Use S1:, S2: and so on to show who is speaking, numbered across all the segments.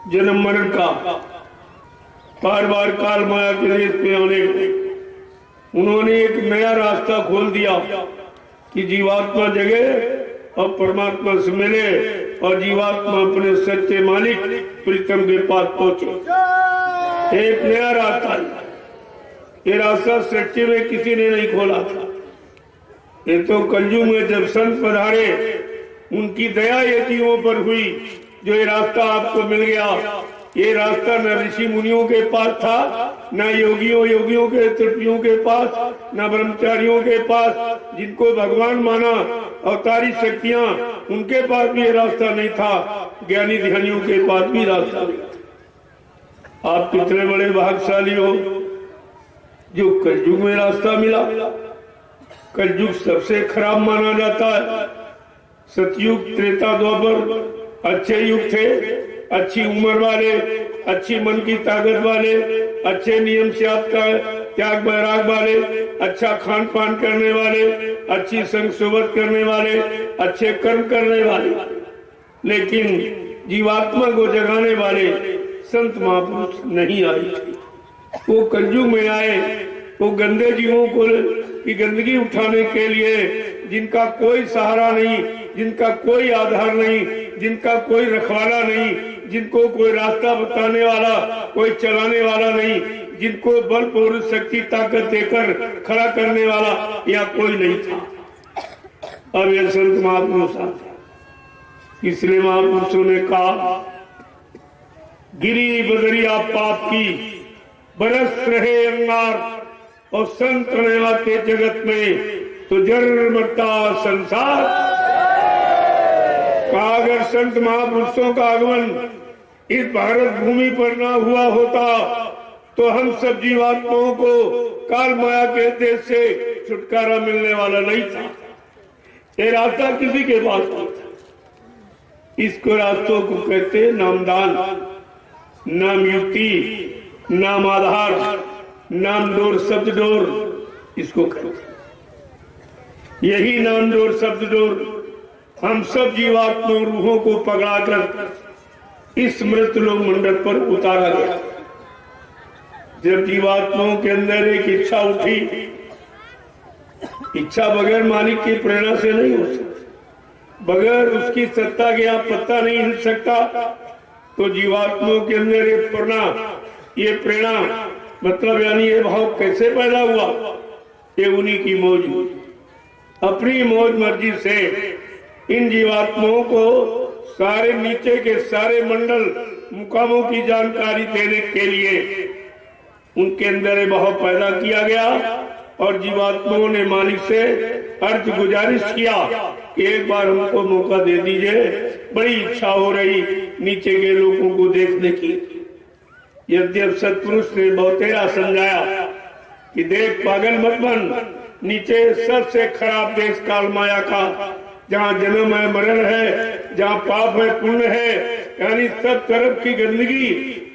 S1: जन्म मरण का, बार बार काल माया के देश में आने को उन्होंने एक नया रास्ता खोल दिया कि जीवात्मा जगे और परमात्मा से मिले और जीवात्मा अपने सच्चे मालिक प्रीतम के पास पहुंचे। एक नया रास्ता, ये रास्ता सच्चे में किसी ने नहीं खोला था। ये तो कलयुग में जब संत पधारे उनकी दया ये जीवों पर हुई जो ये रास्ता आपको मिल गया। ये रास्ता न ऋषि मुनियों के पास था, न योगियों के त्रिपियों के पास, न ब्रह्मचारियों के पास जिनको भगवान माना अवतारी शक्तियां, उनके पास भी ये रास्ता नहीं था। ज्ञानी ध्यानियों के पास भी रास्ता नहीं था। आप कितने बड़े भाग्यशाली हो जो कलयुग में रास्ता मिला। कलयुग सबसे खराब माना जाता है। सतयुग, त्रेता, द्वापर अच्छे युग थे, अच्छी उम्र वाले, अच्छी मन की ताकत वाले, अच्छे नियम से आपका त्याग बैराग वाले, अच्छा खान पान करने वाले, अच्छी संग सोबत करने वाले, अच्छे कर्म करने वाले। लेकिन जीवात्मा को जगाने वाले संत महापुरुष नहीं आए थे। वो कलयुग में आए, वो गंदे जीवों को की गंदगी उठाने के लिए, जिनका कोई सहारा नहीं, जिनका कोई आधार नहीं, जिनका कोई रखवाला नहीं, जिनको कोई रास्ता बताने वाला, कोई चलाने वाला नहीं, जिनको बल पूर्ण शक्ति ताकत देकर खड़ा करने वाला या कोई नहीं था। अब ये संत महापुरुष आते, इसलिए महापुरुषों ने कहा गिरी बदरिया पाप की बरस रहे अंगार और संत रहने वाले जगत में तो जर मरता संसार। का अगर संत महापुरुषों का आगमन इस भारत भूमि पर ना हुआ होता तो हम सब जीवात्माओं को काल माया के देश से छुटकारा मिलने वाला नहीं था। ये रास्ता किसी के पास नहीं था। इसको रास्तों को कहते नामदान, नाम युक्ति, नाम आधार, नाम डोर शब्द डोर, इसको कहते। यही नाम डोर शब्द डोर हम सब जीवात्मा रूहों को पकड़ाकर इस मृत लोक मंडल पर उतारा गया। जब जीवात्माओं के अंदर एक इच्छा उठी, इच्छा बगैर मालिक की प्रेरणा से नहीं हो सकती, बगैर उसकी सत्ता के आप पत्ता नहीं हिल सकता। तो जीवात्माओं के अंदर ये प्रेरणा मतलब यानी ये भाव कैसे पैदा हुआ? ये उन्हीं की मौज हुई। अपनी मौज मर्जी से इन जीवात्माओं को सारे नीचे के सारे मंडल मुकामों की जानकारी देने के लिए उनके अंदर भाव पैदा किया गया और जीवात्माओं ने मालिक से अर्ज गुजारिश किया कि एक बार हमको मौका दे दीजिए, बड़ी इच्छा हो रही नीचे के लोगों को देखने की। यद्यप सत्पुरुष ने बहुतेरा समझाया कि देख पागल मत बन, नीचे सबसे खराब देश काल माया का, जहाँ जन्म है मरण है, जहाँ पाप है पुण्य है, यानी सब तरफ की गंदगी,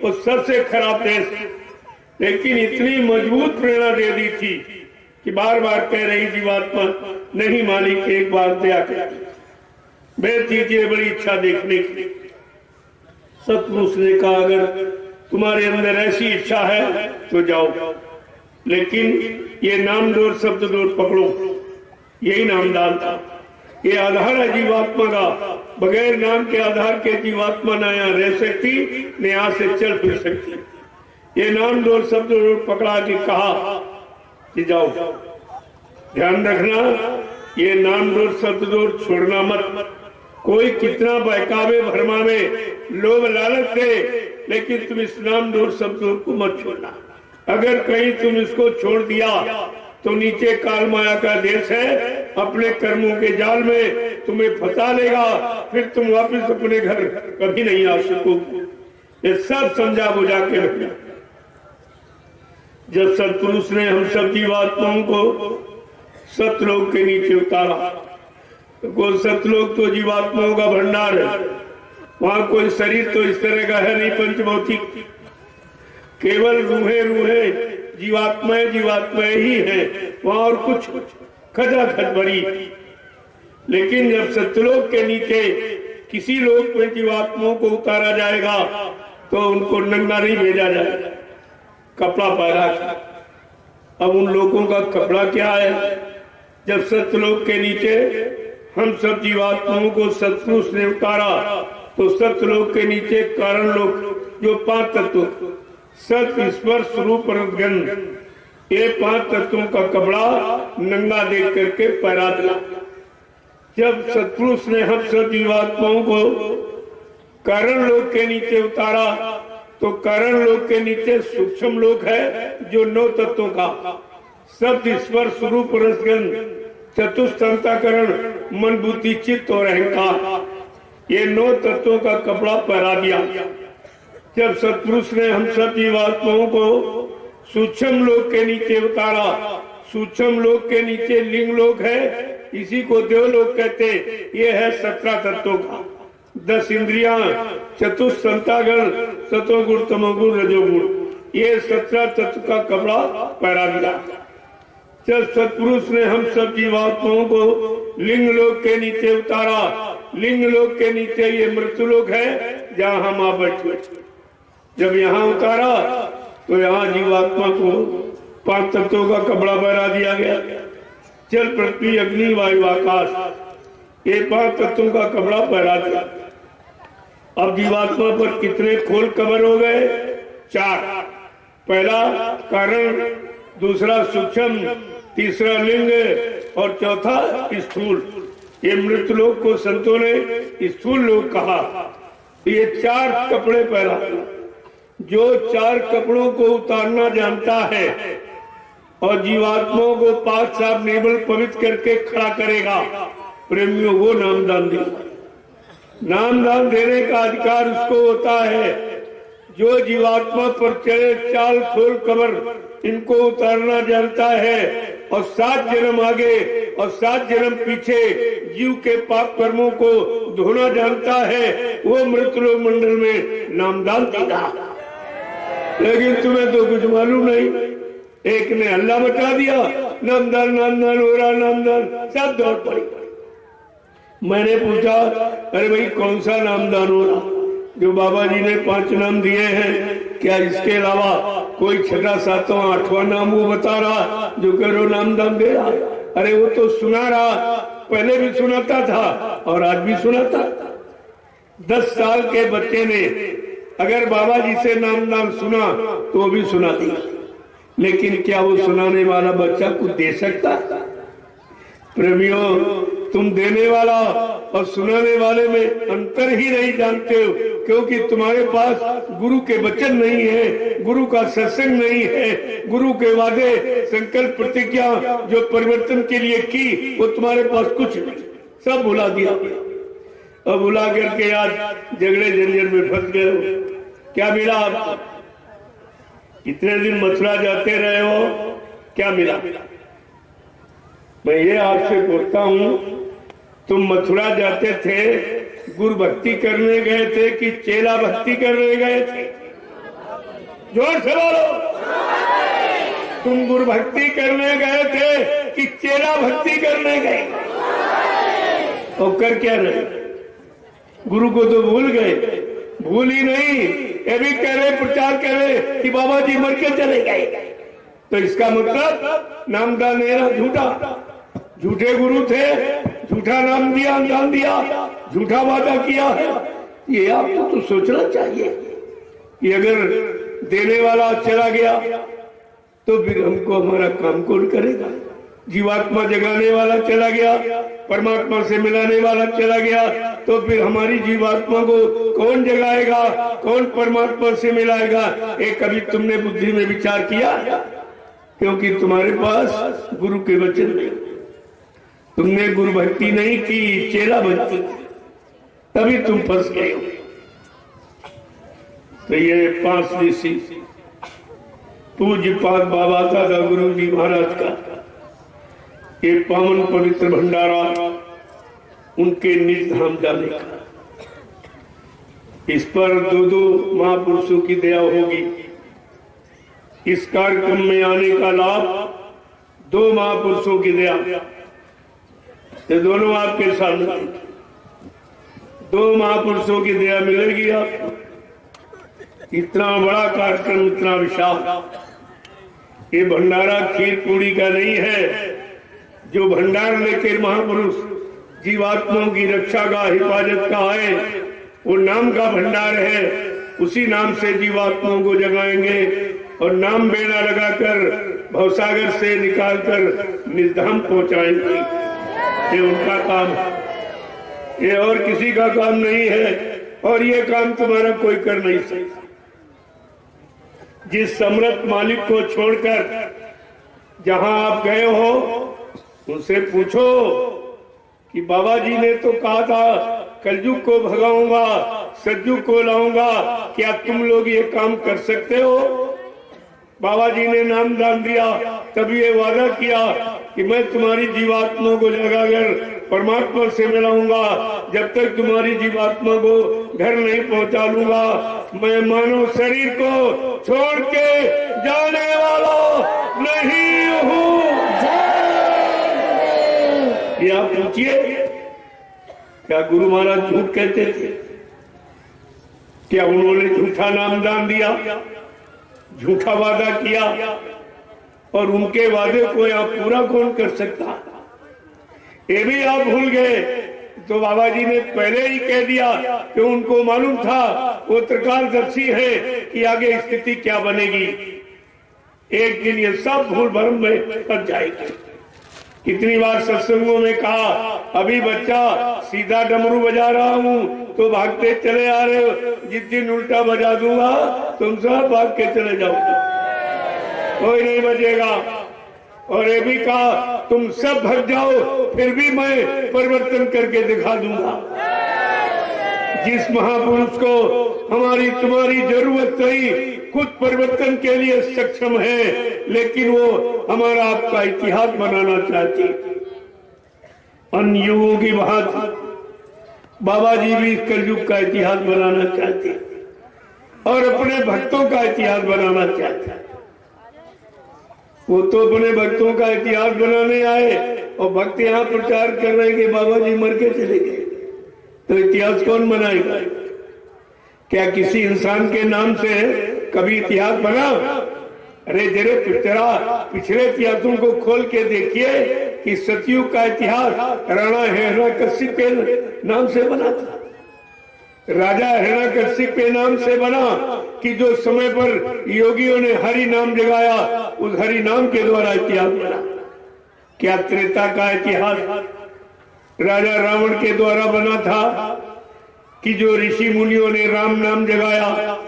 S1: वो सबसे खराब देश। लेकिन इतनी मजबूत प्रेरणा दे दी थी कि बार बार कह रही जीवात्मा नहीं मालिक एक बार दया कर, बेच दीजिए, बड़ी इच्छा देखने की। सतपुरुष ने कहा अगर तुम्हारे अंदर ऐसी इच्छा है तो जाओ, लेकिन ये नाम डोर शब्द डोर पकड़ो। यही नामदान था। ये आधार है जीवात्मा का। बगैर नाम के आधार के जीवात्मा न यहाँ रह सकती, न यहाँ से चल फिर सकती। ये नाम डोर शब्द डोर पकड़ा के कहा कि जाओ। ध्यान रखना, ये नाम डोर शब्द डोर छोड़ना मत। कोई कितना बहकावे भरमावे लोभ लालच दे, लेकिन तुम इस नाम डोर शब्द डोर को मत छोड़ना। अगर कहीं तुम इसको छोड़ दिया तो नीचे काल माया का देश है, अपने कर्मों के जाल में तुम्हें फंसा लेगा, फिर तुम वापस अपने घर कभी नहीं आ सकोगे। ये सब समझा बुझा के रखना। जब सत्पुरुष ने हम सब जीवात्माओं को सतलोक के नीचे उतारा, तो सतलोक तो जीवात्माओं का भंडार है। वहां कोई शरीर तो इस तरह का है नहीं पंचभौतिक, केवल रूहे जीवात्माएं ही है, वहां और कुछ खचाखच भरी। लेकिन जब सत्यलोक के नीचे किसी लोक में जीवात्माओं को उतारा जाएगा तो उनको नंगा नहीं भेजा जाए, कपड़ा पहना के। अब उन लोगों का कपड़ा क्या है? जब सत्यलोक के नीचे हम सब जीवात्माओं को सतपुरुष ने उतारा तो सत्यलोक के नीचे कारण लोक जो 5 तत्व सत्य स्पर्श रूप रसगंध, ये 5 तत्वों का कपड़ा नंगा देख करके पहरा दिया। जब सतपुरुष ने हम सब जीवात्माओं को कारण लोक के नीचे उतारा तो कारण लोक के नीचे सूक्ष्म लोक है जो 9 तत्वों का शब्द स्पर्श रूप रसगंध चतुष्टंताकरण मन बुद्धि चित्त और अहंकार, ये 9 तत्वों का कपड़ा पहरा दिया। जब सतपुरुष ने हम सब जीवात्माओं को सूक्ष्म लोक के नीचे उतारा, सूक्ष्म लोक के नीचे लिंग लोक है, इसी को देवलोक कहते। ये है 17 तत्वों का 10 इंद्रियां चतुष्टंतागण सतोगुण तमोगुण रजोगुण, ये 17 तत्व का कपड़ा पहरा दिया। जब सतपुरुष ने हम सब जीवात्माओं को लिंग लोक के नीचे उतारा, लिंग लोक के नीचे ये मृत्यु लोक है जहाँ हम आ बैठे। जब यहाँ उतारा तो यहाँ जीवात्मा को 5 तत्वों का कपड़ा पहरा दिया गया। जल पृथ्वी अग्नि वायु आकाश, ये 5 तत्वों का कपड़ा पहरा दिया। अब जीवात्मा पर कितने खोल कवर हो गए? 4। पहला कारण, दूसरा सूक्ष्म, तीसरा लिंग और चौथा स्थूल। ये मृत्यु लोक को संतों ने स्थूल लोक कहा। ये 4 कपड़े पहरा। जो 4 कपड़ों को उतारना जानता है और जीवात्माओं को 5 साल निर्मल पवित्र करके खड़ा करेगा, प्रेमियों वो नामदान देगा। नामदान देने का अधिकार उसको होता है जो जीवात्मा पर चढ़े चाल खोल कबर, इनको उतारना जानता है और 7 जन्म आगे और 7 जन्म पीछे जीव के पाप कर्मों को धोना जानता है, वो मृतलोक मंडल में नामदान देगा। लेकिन तुम्हें तो कुछ मालूम नहीं। एक ने अल्लाह बता दिया, नामदान नामदान हो रहा, नामदान, सब दौड़ पड़ी। मैंने पूछा, अरे भाई कौन सा नामदान हो रहा? जो बाबा जी ने 5 नाम दिए हैं, क्या इसके अलावा कोई 6वां 7वां 8वां नाम वो बता रहा जो करो नामदान दे रहा? अरे वो तो सुना रहा, पहले भी सुनाता था और आज भी सुनाता। 10 साल के बच्चे ने अगर बाबा जी से नामदान सुना तो वो भी सुना दिया, लेकिन क्या वो सुनाने वाला बच्चा कुछ दे सकता? प्रेमियों, तुम देने वाला और सुनाने वाले में अंतर ही नहीं जानते हो, क्योंकि तुम्हारे पास गुरु के वचन नहीं है, गुरु का सत्संग नहीं है, गुरु के वादे संकल्प प्रतिज्ञा जो परिवर्तन के लिए की वो तुम्हारे पास कुछ नहीं, सब भुला दिया। अब भुला करके आज झगड़े झंझट में फंस गए हो। क्या मिला आपको? इतने दिन मथुरा जाते रहे हो, क्या मिला? मैं ये आपसे बोलता हूँ, तुम मथुरा जाते थे गुरु भक्ति करने गए थे कि चेला भक्ति करने गए थे? जोर से बोलो। तुम गुरु भक्ति करने गए थे कि चेला भक्ति करने गए? और कर क्या रहे? गुरु को तो भूल गए। भूल ही नहीं, ये भी कह रहे, प्रचार कर रहे कि बाबा जी मर के चले गए। तो इसका मतलब नामदान लेना झूठा, झूठे गुरु थे, झूठा नाम दिया, दान दिया, झूठा वादा किया है। ये आपको तो सोचना चाहिए कि अगर देने वाला चला गया तो फिर हमको हमारा काम कौन करेगा? जीवात्मा जगाने वाला चला गया, परमात्मा से मिलाने वाला चला गया, तो फिर हमारी जीवात्मा को कौन जगाएगा, कौन परमात्मा से मिलाएगा? ये कभी तुमने बुद्धि में विचार किया? क्योंकि तुम्हारे पास गुरु के वचन नहीं, तुमने गुरु भक्ति नहीं की, चेला भक्ति, तभी तुम फंस गए हो। तो ये 5 ऋषि पूज्य पाद बाबा दादा गुरु जी महाराज का ये पावन पवित्र भंडारा, उनके निज धाम जाने का, इस पर 2 महापुरुषों की दया होगी। इस कार्यक्रम में आने का लाभ 2 महापुरुषों की दया, ये दोनों आपके सामने, 2 महापुरुषों की दया मिलेगी आपको। इतना बड़ा कार्यक्रम, इतना विशाल, ये भंडारा खीर पूरी का नहीं है। जो भंडार लेकर महापुरुष जीवात्माओं की रक्षा का, हिफाजत का आए, वो नाम का भंडार है। उसी नाम से जीवात्माओं को जगाएंगे और नाम बेड़ा लगाकर भवसागर से निकालकर निधाम पहुंचाएंगे। ये उनका काम है, ये और किसी का काम नहीं है। और ये काम तुम्हारा कोई कर नहीं सकता। जिस समर्थ मालिक को छोड़कर जहां आप गए हो, उनसे पूछो कि बाबा जी ने तो कहा था कलयुग को भगाऊंगा, सतयुग को लाऊंगा, क्या तुम लोग ये काम कर सकते हो? बाबा जी ने नाम दान दिया, तब ये वादा किया कि मैं तुम्हारी जीवात्मा को जगाकर परमात्मा से मिलाऊंगा। जब तक तुम्हारी जीवात्मा को घर नहीं पहुंचा लूंगा, मैं मानव शरीर को छोड़ के जाने वाला नहीं हूँ। ये आप पूछिए, क्या गुरु महाराज झूठ कहते थे? क्या उन्होंने झूठा नाम दान दिया, झूठा वादा किया? और उनके वादे को आप पूरा कौन कर सकता? ये भी आप भूल गए। तो बाबा जी ने पहले ही कह दिया कि उनको मालूम था, वो त्रिकालदर्शी है कि आगे स्थिति क्या बनेगी। एक दिन ये सब भूल भरम में फंस जाएगी। कितनी बार सत्संगों में कहा, अभी बच्चा सीधा डमरू बजा रहा हूँ तो भागते चले आ रहे हो, जिस दिन उल्टा बजा दूंगा तुम सब भाग के चले जाओगे, कोई नहीं बजेगा। और ये भी कहा, तुम सब भाग जाओ फिर भी मैं परिवर्तन करके दिखा दूंगा। जिस महापुरुष को हमारी तुम्हारी जरूरत थी, खुद परिवर्तन के लिए सक्षम है, लेकिन वो हमारा आपका इतिहास बनाना चाहती। अन्य युगों की बात, बाबा जी भी कलयुग का इतिहास बनाना चाहते और अपने भक्तों का इतिहास बनाना चाहते। वो तो अपने भक्तों का इतिहास बनाने आए और भक्त यहाँ प्रचार कर रहे हैं कि बाबा जी मर के चले गए, तो इतिहास कौन बनाएगा? क्या किसी इंसान के नाम से कभी इतिहास बना? अरे जरे पिछले इतिहासों को खोल के देखिए कि सतयुग का इतिहास राणा हिरण्यकशिप के नाम से बना था। राजा हिरण्यकशिप के नाम से बना कि जो समय पर योगियों ने हरि नाम जगाया, उस हरि नाम के द्वारा इतिहास बना। क्या त्रेता का इतिहास राजा रावण के द्वारा बना था कि जो ऋषि मुनियों ने राम नाम जगाया,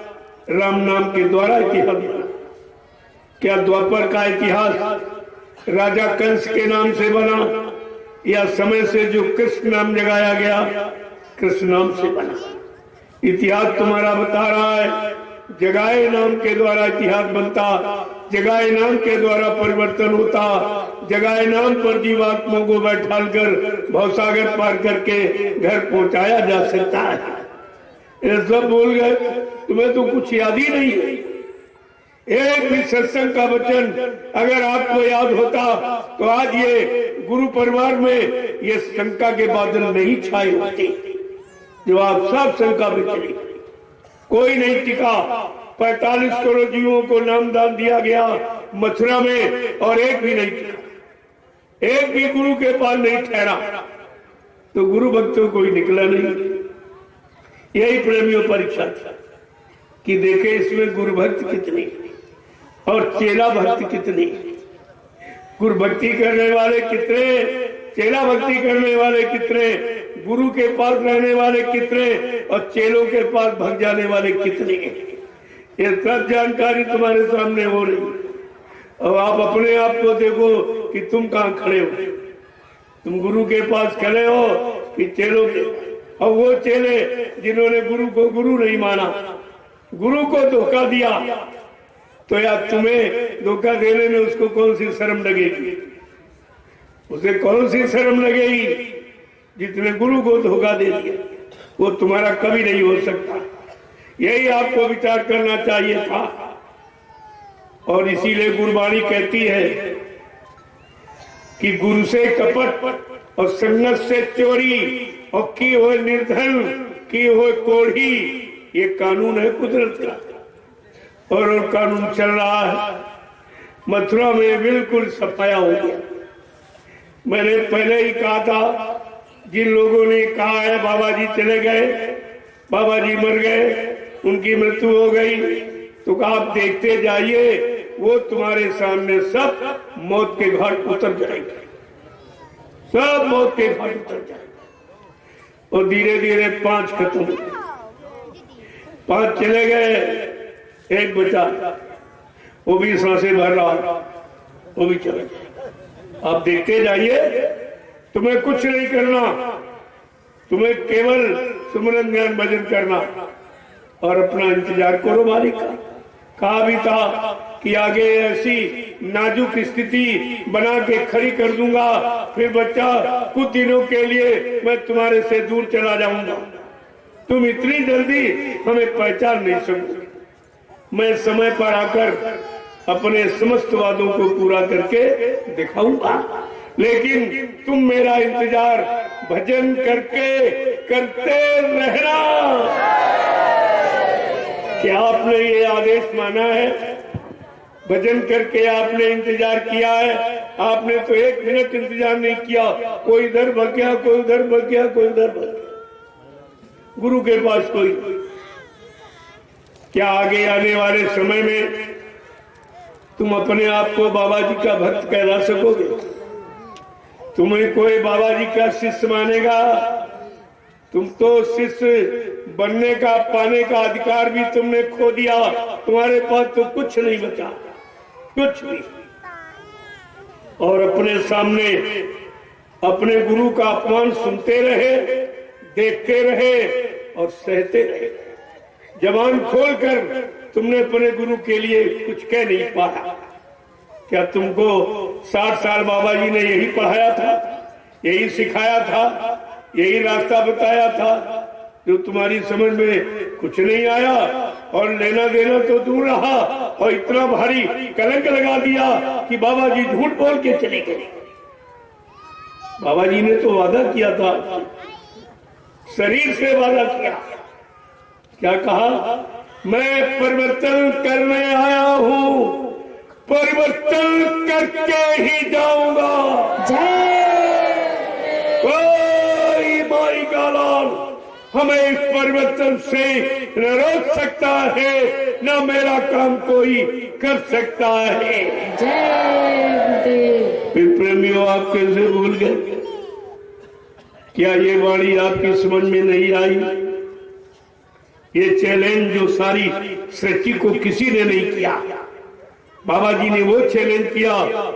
S1: राम नाम के द्वारा इतिहास बना। क्या द्वापर का इतिहास राजा कंस के नाम से बना, या समय से जो कृष्ण नाम जगाया गया, कृष्ण नाम से बना? इतिहास तुम्हारा बता रहा है, जगाए नाम के द्वारा इतिहास बनता, जगाए नाम के द्वारा परिवर्तन होता, जगाए नाम पर जीवात्मा को बैठाल कर भवसागर पार करके घर पहुंचाया जा सकता है। ये सब भूल गए, तुम्हें तो कुछ याद ही नहीं है। एक भी सत्संग का वचन अगर आपको याद होता तो आज ये गुरु परिवार में ये शंका के बादल नहीं छाए होते। जो आप सब शंका में चले, कोई नहीं टिका। 45 करोड़ जीवों को नाम दान दिया गया मथुरा में और एक भी नहीं टिका, एक भी गुरु के पास नहीं ठहरा, तो गुरु भक्तों कोई निकला नहीं। यही प्रेमियों परीक्षा था कि देखे इसमें गुरु भक्त कितने और चेला भक्त कितने, गुरु भक्ति करने वाले कितने, चेला भक्ति करने वाले कितने, गुरु के पास रहने वाले कितने और चेलों के पास भाग जाने वाले कितने। ये सब जानकारी तुम्हारे सामने हो रही। और आप अपने आप को देखो कि तुम कहाँ खड़े हो। तुम गुरु के पास खड़े हो कि चेलों के? और वो चेले जिन्होंने गुरु को गुरु नहीं माना, गुरु को धोखा दिया, तो यार तुम्हें धोखा देने में उसको कौन सी शर्म लगेगी? उसे कौन सी शर्म लगेगी जितने गुरु को धोखा दे दिया? वो तुम्हारा कभी नहीं हो सकता। यही आपको विचार करना चाहिए था। और इसीलिए गुरबाणी कहती है कि गुरु से कपट और संगत से चोरी और की हो निर्धन, की हो कोढ़ी, ये कानून है कुदरत का। और कानून चल रहा है। मथुरा में बिल्कुल सफाया हो गया। मैंने पहले ही कहा था, जिन लोगों ने कहा है बाबा जी चले गए, बाबा जी मर गए, उनकी मृत्यु हो गई, तो आप देखते जाइए, वो तुम्हारे सामने सब मौत के घाट उतर जाएंगे, सब मौत के घाट उतर जाएंगे। और धीरे धीरे 5 खत्म, 5 चले गए, 1 बचा, वो भी सांसें भर रहा, वो भी चले गए। आप देखते जाइए, तुम्हें कुछ नहीं करना, तुम्हें केवल सुमरन ज्ञान भजन करना और अपना इंतजार करो मालिक का। कहा भी था कि आगे ऐसी नाजुक स्थिति बना के खड़ी कर दूंगा, फिर बच्चा कुछ दिनों के लिए मैं तुम्हारे से दूर चला जाऊंगा, तुम इतनी जल्दी हमें पहचान नहीं सकोगे। मैं समय पर आकर अपने समस्त वादों को पूरा करके दिखाऊंगा, लेकिन तुम मेरा इंतजार भजन करके करते रहना। क्या आपने ये आदेश माना है? भजन करके आपने इंतजार किया है? आपने तो 1 मिनट इंतजार नहीं किया, कोई इधर भग गया, कोई उधर भग गया, कोई उधर भग गया। गुरु के पास कोई, क्या आगे आने वाले समय में तुम अपने आप को बाबा जी का भक्त कहला सकोगे? तुम्हें कोई बाबा जी का शिष्य मानेगा? तुम तो शिष्य बनने का, पाने का अधिकार भी तुमने खो दिया। तुम्हारे पास तो कुछ नहीं बचा, कुछ भी। और अपने सामने अपने गुरु का अपमान सुनते रहे, देखते रहे और सहते रहे। जबान खोलकर तुमने अपने गुरु के लिए कुछ कह नहीं पाया। क्या तुमको 60 साल बाबा जी ने यही पढ़ाया था, यही सिखाया था, यही रास्ता बताया था, जो तुम्हारी समझ में कुछ नहीं आया और लेना देना तो दूर रहा और इतना भारी कलंक लगा दिया कि बाबा जी झूठ बोल के चले गए? बाबा जी ने तो वादा किया था, शरीर से वादा किया। क्या कहा? मैं परिवर्तन करने आया हूँ, परिवर्तन करके ही जाऊंगा। कोई माई का लाल हमें इस परिवर्तन से न रोक सकता है, न मेरा काम कोई कर सकता है। फिर प्रेमियों, आप कैसे भूल गए? क्या ये वाणी आपकी समझ में नहीं आई? ये चैलेंज जो सारी सृष्टि को किसी ने नहीं किया, बाबा जी ने वो चैलेंज किया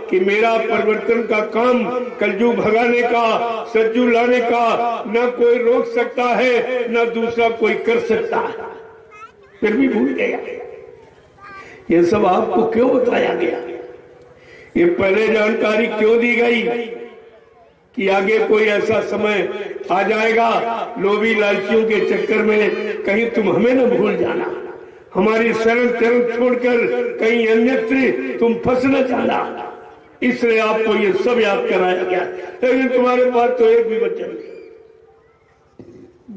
S1: कि मेरा परिवर्तन का काम, कलयुग भगाने का, सज्जू लाने का न कोई रोक सकता है, न दूसरा कोई कर सकता है। फिर भी भूल गया। ये सब आपको क्यों बताया गया? ये पहले जानकारी क्यों दी गई कि आगे कोई ऐसा समय आ जाएगा, लोभी लालचियों के चक्कर में कहीं तुम हमें न भूल जाना, हमारी शरण चरण छोड़कर कहीं अन्यत्र तुम फंस न जाना। इसलिए आपको ये सब याद कराया गया, लेकिन तुम्हारे पास तो एक भी वचन नहीं।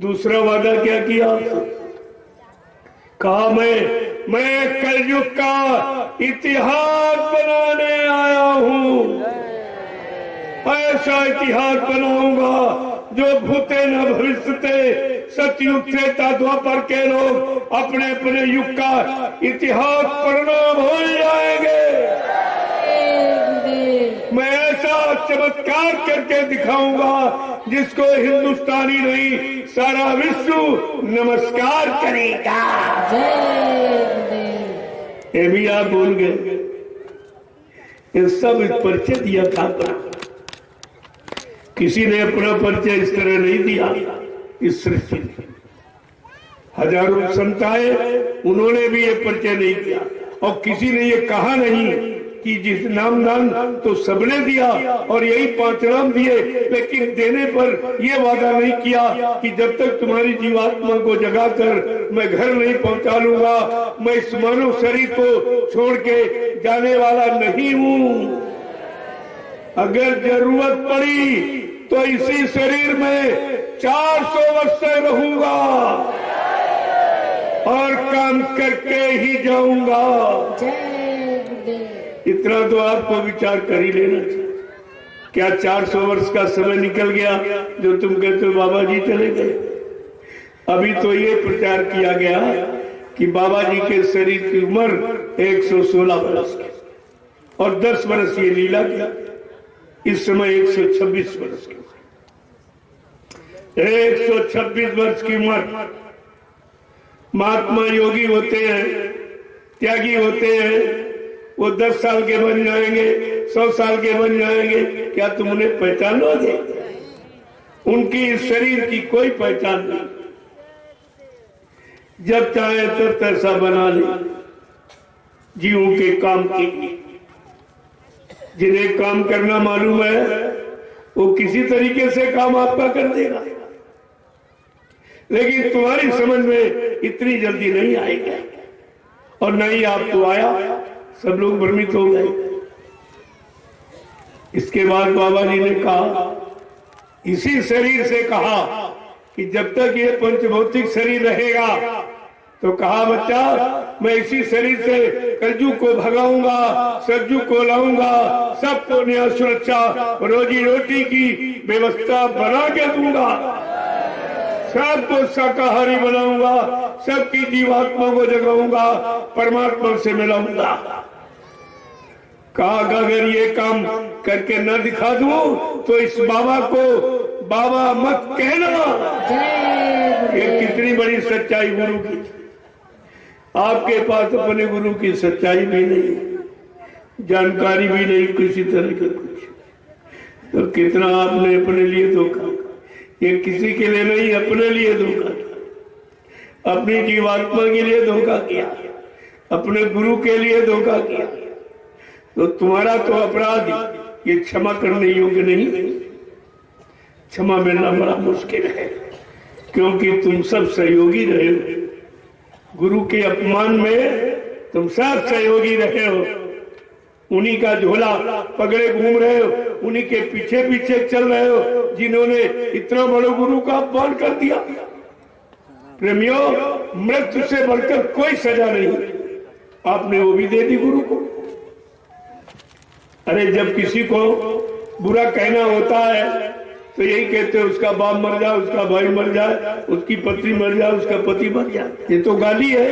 S1: दूसरा वादा क्या किया? कहा मैं कलयुग का इतिहास बनाने आया हूँ, ऐसा इतिहास बनाऊंगा जो भूते न भविष्यते, सतयुग त्रेता द्वापर के लोग अपने अपने युग का इतिहास पढ़ना भूल जाएंगे। मैं ऐसा चमत्कार करके दिखाऊंगा जिसको हिंदुस्तानी नहीं, सारा विश्व नमस्कार करेगा। ये भी आप भूल गए। ये सब परिचय दिया था अपना, किसी ने अपना परिचय इस तरह नहीं दिया। इस सृष्टि ने हजारों संत आए, उन्होंने भी ये परिचय नहीं किया, और किसी ने ये कहा नहीं कि जिस नामदान तो सबने दिया और यही 5 नाम दिए, लेकिन देने पर यह वादा नहीं किया कि जब तक तुम्हारी जीवात्मा को जगाकर मैं घर नहीं पहुंचा लूंगा, मैं इस मानव शरीर को छोड़ के जाने वाला नहीं हूं। अगर जरूरत पड़ी तो इसी शरीर में 400 वर्ष से रहूंगा। और काम करके ही जाऊंगा। इतना तो आपको विचार कर ही लेना चाहिए। क्या 400 वर्ष का समय निकल गया जो तुम कहते हो बाबा जी चले गए? अभी तो ये प्रचार किया गया कि बाबा जी के शरीर की उम्र 116 वर्ष की और 10 वर्ष ये लीला किया। इस समय 126 वर्ष की, 126 वर्ष की उम्र। महात्मा योगी होते हैं, त्यागी होते हैं, वो 10 साल के बन जाएंगे, 100 साल के बन जाएंगे। क्या तुम उन्हें पहचानोगे? उनकी इस शरीर की कोई पहचान नहीं। जब चाहे तब पैसा बना ले जीवों के काम के लिए। जिन्हें काम करना मालूम है वो किसी तरीके से काम आपका कर देगा, लेकिन तुम्हारी समझ में इतनी जल्दी नहीं आएगा। और नहीं आपको आया, सब लोग भ्रमित हो गए। इसके बाद बाबा जी ने कहा, इसी शरीर से कहा कि जब तक ये पंचभौतिक शरीर रहेगा तो कहा बच्चा मैं इसी शरीर से कलयुग को भगाऊंगा, सतयुग को लाऊंगा, सबको न्याय सुरक्षा रोजी रोटी की व्यवस्था बना के दूंगा, सबको शाकाहारी बनाऊंगा, सबकी जीवात्मा को जगाऊंगा, परमात्मा से मिलाऊंगा। कहा अगर ये काम करके न दिखा दूं तो इस बाबा को बाबा मत कहना। ये कितनी बड़ी सच्चाई गुरु की। आपके पास अपने गुरु की सच्चाई भी नहीं, जानकारी भी नहीं किसी तरह का कुछ, तो कितना आपने अपने लिए धोखा। ये किसी के लिए नहीं, अपने लिए धोखा किया, अपनी जीवात्मा के लिए धोखा किया, अपने गुरु के लिए धोखा किया। तो तुम्हारा तो अपराध ये क्षमा करने योग्य नहीं। क्षमा मिलना बड़ा मुश्किल है, क्योंकि तुम सब सहयोगी रहे हो। गुरु के अपमान में तुम सब सहयोगी रहे हो। उन्हीं का झोला पकड़े घूम रहे हो, उन्हीं के पीछे पीछे चल रहे हो, जिन्होंने इतना बड़े गुरु का अपमान कर दिया। प्रेमियों, मृत्यु से बढ़कर कोई सजा नहीं, आपने वो भी दे दी गुरु को। अरे जब किसी को बुरा कहना होता है तो यही कहते हैं उसका बाप मर जाए, उसका भाई मर जाए, उसकी पत्नी मर जाए, उसका पति मर जाए। ये तो गाली है,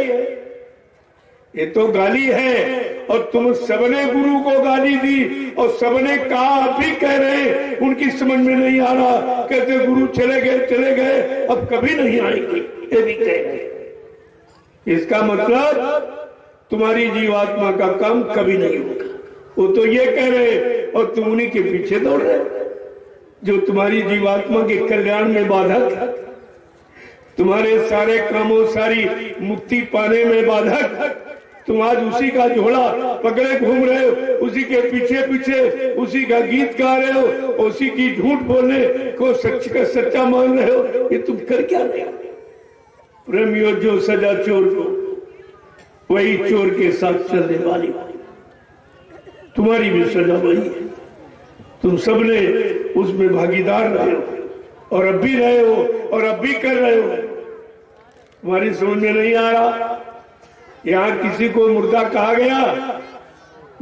S1: ये तो गाली है। और तुम सबने गुरु को गाली दी और सबने कहा, आप भी कह रहे, उनकी समझ में नहीं आ रहा, कहते गुरु चले गए, अब कभी नहीं आएंगे, ये भी कह रहे। इसका मतलब तुम्हारी जीवात्मा का काम कभी नहीं होगा, वो तो ये कह रहे और तुम उन्हीं के पीछे दौड़ रहे हो, जो तुम्हारी जीवात्मा के कल्याण में बाधक है, तुम्हारे सारे कामों, सारी मुक्ति पाने में बाधक। तुम आज उसी का झोला पकड़े घूम रहे हो, उसी के पीछे पीछे उसी का गीत गा रहे हो, उसी की झूठ बोलने को सच का सच्चा मान रहे हो। ये तुम कर क्या रहे हो? प्रेमियों, जो सजा चोर को वही चोर के साथ चलने वाली, तुम्हारी भी सजा वही है। तुम सबने उसमें भागीदार रहे हो और अब भी रहे हो और अब भी कर रहे हो। तुम्हारी समझ में नहीं आ रहा। यहाँ किसी को मुर्दा कहा गया।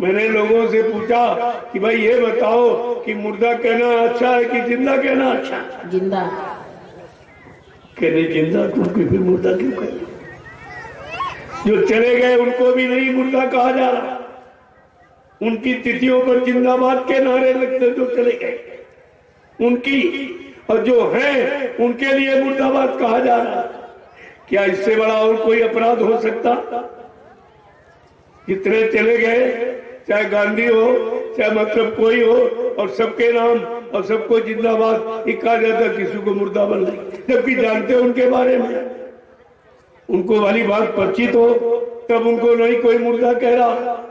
S1: मैंने लोगों से पूछा कि भाई ये बताओ कि मुर्दा कहना अच्छा है कि जिंदा कहना अच्छा है?
S2: जिंदा।
S1: कहने जिंदा, तुमको फिर मुर्दा क्यों कहना? जो चले गए उनको भी नहीं मुर्दा कहा जा रहा। उनकी तिथियों पर जिंदाबाद के नारे लगते जो चले गए उनकी, और जो हैं उनके लिए मुर्दाबाद कहा जा रहा। क्या इससे बड़ा और कोई अपराध हो सकता? जितने चले गए, चाहे गांधी हो, चाहे मतलब कोई हो, और सबके नाम और सबको जिंदाबाद ही कहा जाता, किसी को मुर्दाबाद नहीं, जबकि जानते हो उनके बारे में, उनको वाली बात परिचित हो, तब उनको नहीं कोई मुर्दा कह रहा।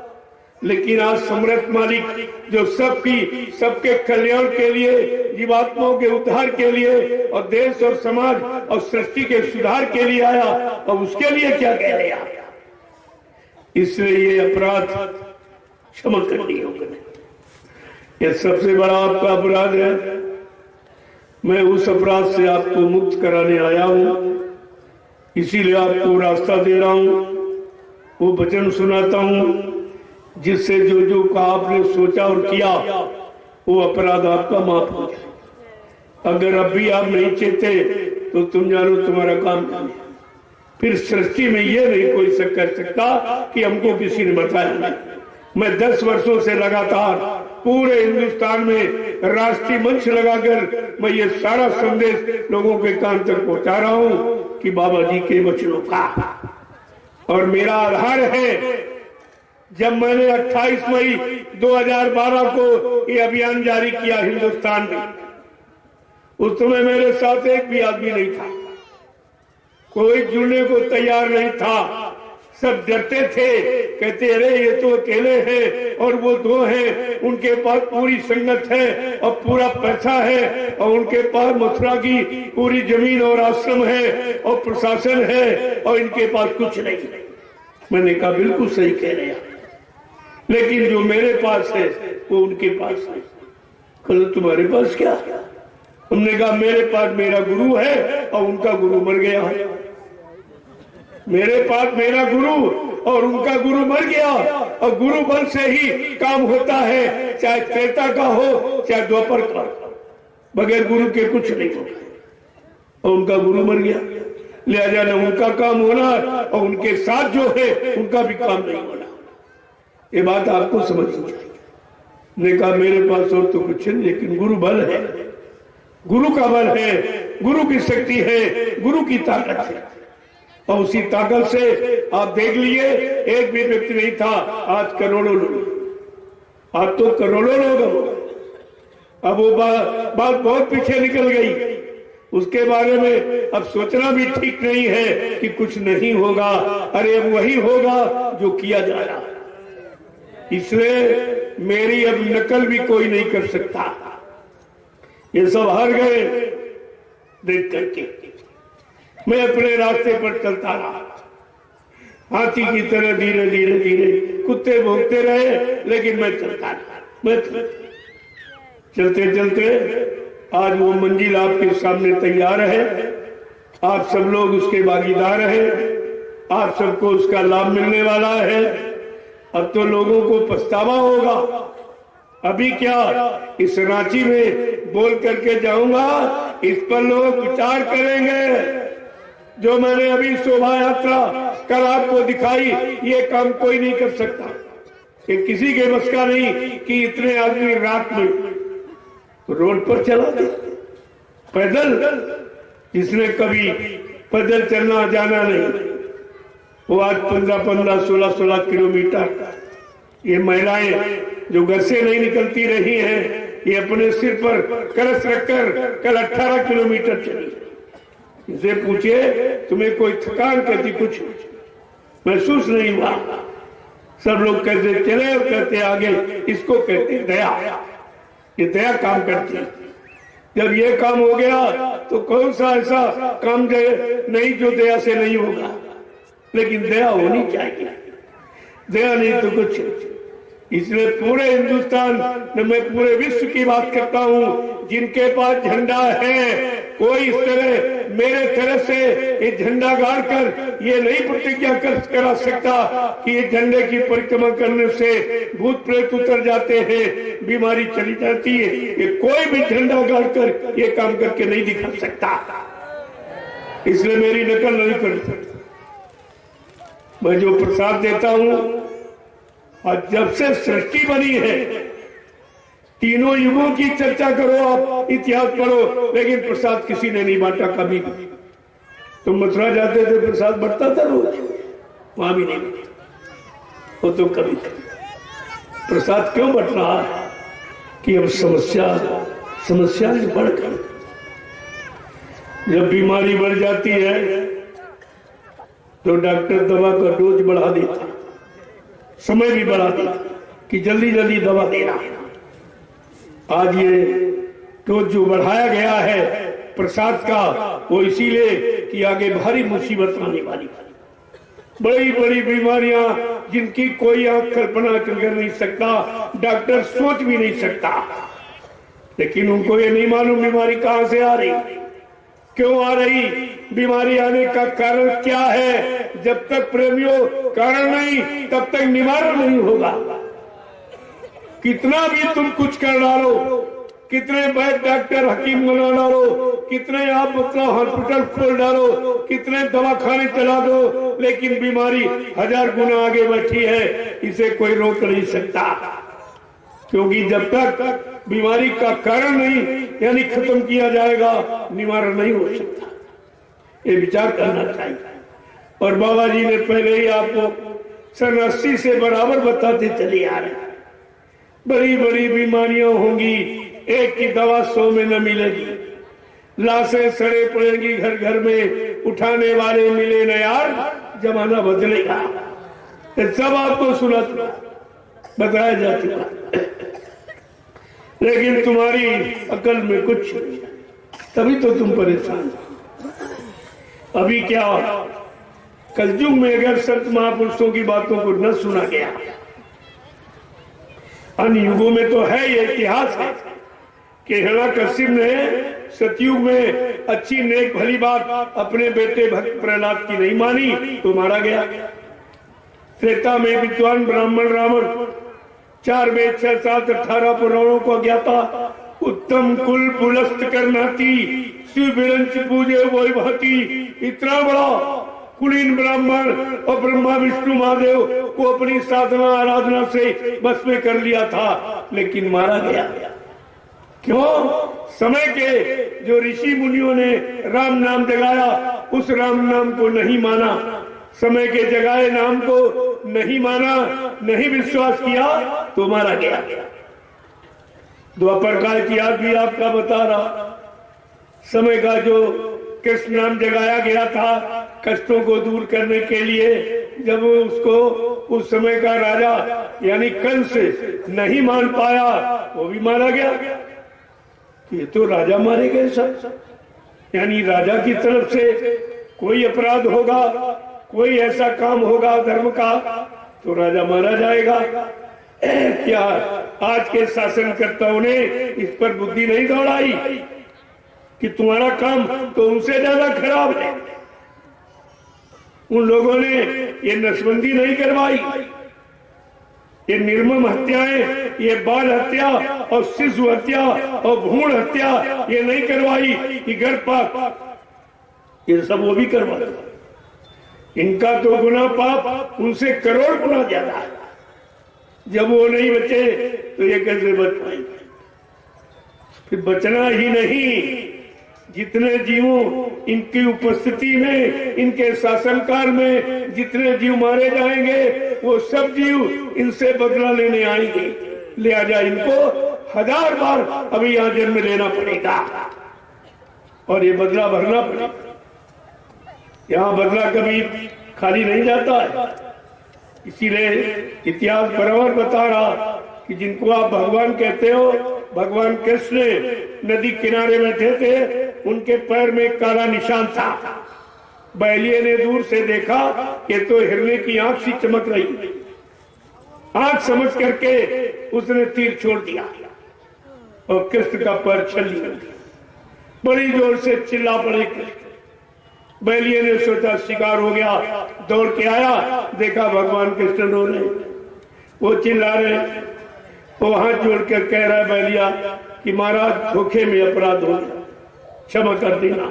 S1: लेकिन आज समर्थ मालिक जो सबके कल्याण के लिए, जीवात्माओं के उद्धार के लिए और देश और समाज और सृष्टि के सुधार के लिए आया, और उसके लिए क्या कह रहे हैं? इसलिए ये अपराध क्षमा करनी होगा। ये सबसे बड़ा आपका अपराध है। मैं उस अपराध से आपको मुक्त कराने आया हूं। इसीलिए आपको रास्ता दे रहा हूं, वो वचन सुनाता हूं, जिससे जो जो का आपने सोचा और किया वो अपराध आपका माफ हो जाए। अगर अब भी आप नहीं चेते तो तुम जानो तुम्हारा काम क्या है। फिर सृष्टि में ये नहीं कोई कह सकता कि हमको किसी ने बताया नहीं। मैं 10 वर्षों से लगातार पूरे हिंदुस्तान में राष्ट्रीय मंच लगाकर मैं ये सारा संदेश लोगों के कान तक पहुंचा रहा हूं कि बाबा जी के वचनों का। और मेरा आधार है, जब मैंने 28 मई 2012 को ये अभियान जारी किया हिंदुस्तान में, उस समय मेरे साथ एक भी आदमी नहीं था, कोई जुड़ने को तैयार नहीं था, सब डरते थे, कहते अरे ये तो अकेले हैं और वो 2 हैं, उनके पास पूरी संगत है और पूरा पैसा है और उनके पास मथुरा की पूरी जमीन और आश्रम है और प्रशासन है और इनके पास कुछ नहीं। मैंने कहा बिल्कुल सही कह रहे हैं, लेकिन जो मेरे पास है वो उनके पास है। कल तुम्हारे पास क्या? हमने कहा मेरे पास मेरा गुरु है और उनका गुरु मर गया है। मेरे पास मेरा गुरु और उनका गुरु मर गया, और गुरु बल से ही काम होता है, चाहे त्रेता का हो चाहे द्वापर का। बगैर गुरु के कुछ नहीं होता, और उनका गुरु मर गया, लिहाजा न उनका काम होना और उनके साथ जो है उनका भी काम नहीं होना। ये बात आपको समझनी चाहिए। ने कहा मेरे पास और तो कुछ नहीं, लेकिन गुरु बल है, गुरु का बल है, गुरु की शक्ति है, गुरु की ताकत है, और उसी ताकत से आप देख लिए एक भी व्यक्ति नहीं था, आज करोड़ों लोग, आज तो करोड़ों लोग। अब वो बात बहुत पीछे निकल गई, उसके बारे में अब सोचना भी ठीक नहीं है कि कुछ नहीं होगा। अरे अब वही होगा जो किया जा रहा है, इसलिए मेरी अब नकल भी कोई नहीं कर सकता। ये सब हार गए देख करके। मैं अपने रास्ते पर चलता रहा, हाथी की तरह धीरे धीरे धीरे, कुत्ते भौंकते रहे लेकिन मैं चलता रहा। मैं चलते चलते आज वो मंजिल आपके सामने तैयार है, आप सब लोग उसके भागीदार हैं, आप सबको उसका लाभ मिलने वाला है। अब तो लोगों को पछतावा होगा। अभी क्या इस रांची में बोल करके जाऊंगा, इस पर लोग विचार करेंगे। जो मैंने अभी शोभा यात्रा कल आपको दिखाई, ये काम कोई नहीं कर सकता, कि किसी के बस का नहीं कि इतने आदमी रात में रोड पर चला दे पैदल। जिसने कभी पैदल चलना जाना नहीं, वो आज 15-15, 16-16 किलोमीटर, ये महिलाएं जो घर से नहीं निकलती रही हैं, ये अपने सिर पर कलश रखकर कल 18 किलोमीटर चली। इसे पूछे तुम्हें कोई थकान कहती कुछ महसूस नहीं हुआ? सब लोग कहते चले और कहते आगे। इसको कहते दया, ये दया काम करती है। जब ये काम हो गया तो कौन सा ऐसा काम नहीं जो दया से नहीं होगा, लेकिन दया होनी चाहिए। दया नहीं तो कुछ। इसलिए पूरे हिंदुस्तान में मैं पूरे विश्व की बात करता हूँ, जिनके पास झंडा है, कोई इस तरह मेरे तरफ से ये झंडा गाड़ कर ये नहीं प्रतिज्ञा करा सकता कि ये झंडे की परिक्रमा करने से भूत प्रेत उतर जाते हैं, बीमारी चली जाती है। ये कोई भी झंडा गाड़ कर ये काम करके नहीं दिखा सकता, इसलिए मेरी नकल नहीं कर सकता। मैं जो प्रसाद देता हूँ, और जब से सृष्टि बनी है, तीनों युगों की चर्चा करो, आप इतिहास पढ़ो, लेकिन प्रसाद किसी ने नहीं बांटा कभी। तुम मथुरा जाते थे, प्रसाद बढ़ता था रोज, वहां भी नहीं बढ़ता। वो तो कभी प्रसाद क्यों बढ़ रहा है कि अब समस्या बढ़कर, जब बीमारी बढ़ जाती है तो डॉक्टर दवा का डोज बढ़ा देता, समय भी बढ़ा देता कि जल्दी जल्दी दवा देना। आज ये डोज जो बढ़ाया गया है प्रसाद का, वो इसीलिए कि आगे भारी मुसीबत आने वाली, बड़ी बड़ी बीमारियां जिनकी कोई आंख कल्पना कर नहीं सकता, डॉक्टर सोच भी नहीं सकता, लेकिन उनको ये नहीं मालूम बीमारी कहां से आ रही, क्यों आ रही, बीमारी आने का कारण क्या है? जब तक प्रेमियों कारण नहीं तब तक निवारण नहीं होगा। कितना भी तुम कुछ कर डालो, कितने वैद्य डॉक्टर हकीम बना डालो, कितने आप मतलब हॉस्पिटल खोल डालो, कितने दवाखाने चला दो, लेकिन बीमारी 1000 गुना आगे बैठी है, इसे कोई रोक नहीं सकता। क्योंकि जब तक बीमारी का कारण नहीं यानी खत्म किया जाएगा, निवारण नहीं हो सकता। ये विचार करना चाहिए। और बाबा जी ने पहले ही आपको सन 80 से बराबर बताते चले आ रहे हैं, बड़ी बड़ी बीमारियां होंगी, एक की दवा 100 में न मिलेगी, लाशें सड़े पड़ेंगी घर घर में, उठाने वाले मिले न यार, जमाना बदलेगा। सब आपको सुना बताया जा चुका, लेकिन तुम्हारी अकल में कुछ नहीं, तभी तो तुम परेशान। अभी क्या कलयुग में अगर संत महापुरुषों की बातों को न सुना गया, अन्य युगों में तो है ये इतिहास है कि हिरण्यकश्यप ने सतयुग में अच्छी नेक भली बात अपने बेटे भक्त प्रहलाद की नहीं मानी तो मारा गया। त्रेता में विद्वान ब्राह्मण रावण 4 वेद 6 7 18 पुराणों को ज्ञाता, उत्तम कुल पुलस्त करनाती, शिव विरंच पूजे वही भाती, इतना बड़ा कुलीन ब्राह्मण और ब्रह्मा विष्णु महादेव को अपनी साधना आराधना से बस में कर लिया था, लेकिन मारा गया। क्यों? समय के जो ऋषि मुनियों ने राम नाम जगाया, उस राम नाम को नहीं माना, समय के जगाए नाम को नहीं माना, नहीं विश्वास किया तो मारा गया। द्वापर का इतिहास भी आपका बता रहा, समय का जो कृष्ण नाम जगाया गया था कष्टों को दूर करने के लिए, जब उसको उस समय का राजा यानी कंस नहीं मान पाया वो भी मारा गया। ये तो राजा मारे गए सब, यानी राजा की तरफ से कोई अपराध होगा, कोई ऐसा काम होगा धर्म का तो राजा मारा जाएगा। क्या आज के शासनकर्ताओं ने इस पर बुद्धि नहीं दौड़ाई कि तुम्हारा काम तो उनसे ज्यादा खराब है? उन लोगों ने ये नसबंदी नहीं करवाई, ये निर्मम हत्याएं, ये बाल हत्या और शिशु हत्या और भ्रूण हत्या ये नहीं करवाई कि गर्भपात, ये सब वो भी करवाते। इनका तो गुना पाप उनसे करोड़ गुना ज्यादा है। जब वो नहीं बचे तो ये कैसे बच पाएंगे? फिर बचना ही नहीं, जितने जीवों इनकी उपस्थिति में, इनके शासनकाल में जितने जीव मारे जाएंगे वो सब जीव इनसे बदला लेने आएंगे। लिहाजा इनको 1000 बार अभी यहाँ जन्म लेना पड़ेगा और ये बदला भरना पड़ेगा। यहाँ बदला कभी खाली नहीं जाता है। इसीलिए इतिहास बराबर बता रहा कि जिनको आप भगवान कहते हो, भगवान कृष्ण नदी किनारे बैठे थे, उनके पैर में काला निशान था। बैलिए ने दूर से देखा कि तो हिरने की आंख सी चमक रही, आंख समझ करके उसने तीर छोड़ दिया और कृष्ण का पैर छल्ली कर दिया। बड़ी जोर से चिल्ला पड़े कृष्ण। बैलिए ने सोचा शिकार हो गया, दौड़ के आया, देखा भगवान कृष्ण रो रहे, वो चिल्ला रहे, वो हाथ जोड़ कर कह रहा है बैलिया कि महाराज धोखे में अपराध हो गया, क्षमा कर देना।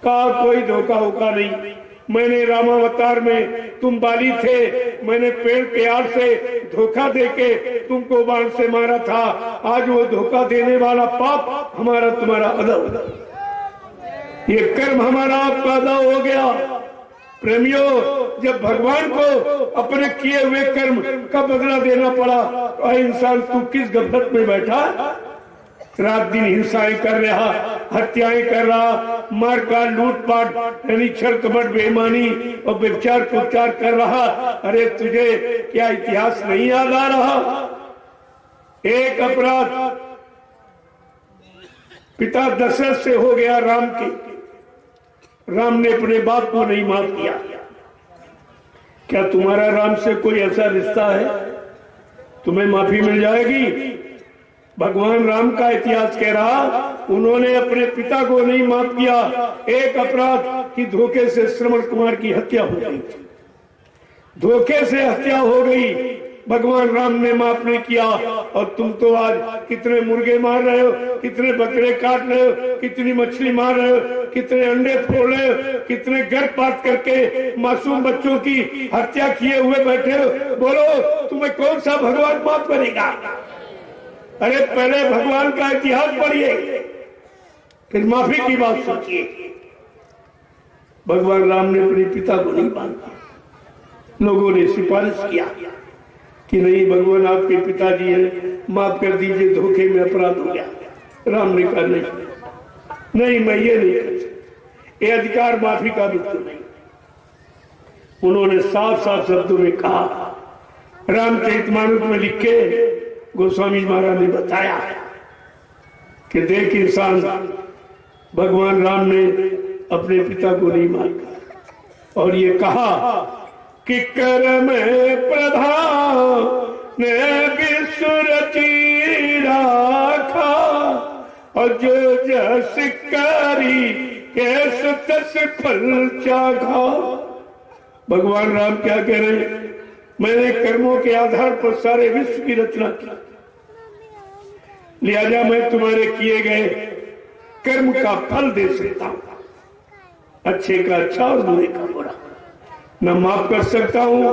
S1: कहा कोई धोखा होगा नहीं, मैंने रामावतार में तुम बाली थे, मैंने पेड़ के आड़ से धोखा देके तुमको बाण से मारा था। आज वो धोखा देने वाला पाप हमारा तुम्हारा अदा हो गया, ये कर्म हमारा आपका अदा हो गया। प्रेमियों, जब भगवान को अपने किए हुए कर्म का बदला देना पड़ा तो इंसान तू किस गफलत में बैठा? रात दिन हिंसाएं कर रहा, हत्याएं कर रहा, मारकाट लूटपाट यानी छल कपट बेईमानी और व्यभिचार कुचार कर रहा। अरे तुझे क्या इतिहास नहीं याद आ रहा? एक अपराध पिता दशरथ से हो गया राम के, राम ने अपने बाप को नहीं माफ किया। क्या तुम्हारा राम से कोई ऐसा रिश्ता है तुम्हें माफी मिल जाएगी? भगवान राम का इतिहास कह रहा, उन्होंने अपने पिता को नहीं माफ किया। एक अपराध कि धोखे से श्रवण कुमार की हत्या हो गई, धोखे से हत्या हो गई, भगवान राम ने माफ नहीं किया। और तुम तो आज कितने मुर्गे मार रहे हो, कितने बकरे काट रहे हो, कितनी मछली मार रहे हो, कितने अंडे फोड़ रहे हो, कितने गर्भपात करके मासूम बच्चों की हत्या किए हुए बैठे हो। बोलो तुम्हें कौन सा भगवान माफ करेगा? अरे पहले भगवान का इतिहास पढ़िए, फिर माफी की बात सोचिए। भगवान राम ने अपने पिता को नहीं माना, लोगों ने सिफारिश किया कि नहीं भगवान आपके पिताजी हैं, माफ कर दीजिए, धोखे में अपराध हो गया। राम ने कहा नहीं, मैं ये नहीं कर सकता, ये अधिकार माफी का बिल्कुल नहीं। उन्होंने साफ साफ शब्दों में कहा, रामचरितमानस में लिखे गोस्वामी महाराज ने बताया कि देख इंसान, भगवान राम ने अपने पिता को नहीं मारा और ये कहा कि कर्म प्रधान ने विसुरची राखा और जो जस करी कैस तस फल चाखा। भगवान राम क्या कह रहे हैं? मैंने कर्मों के आधार पर सारे विश्व की रचना की, लिहाजा मैं तुम्हारे किए गए कर्म का फल दे सकता हूं, अच्छे का अच्छा और बुरे का बुरा। न माफ कर सकता हूं,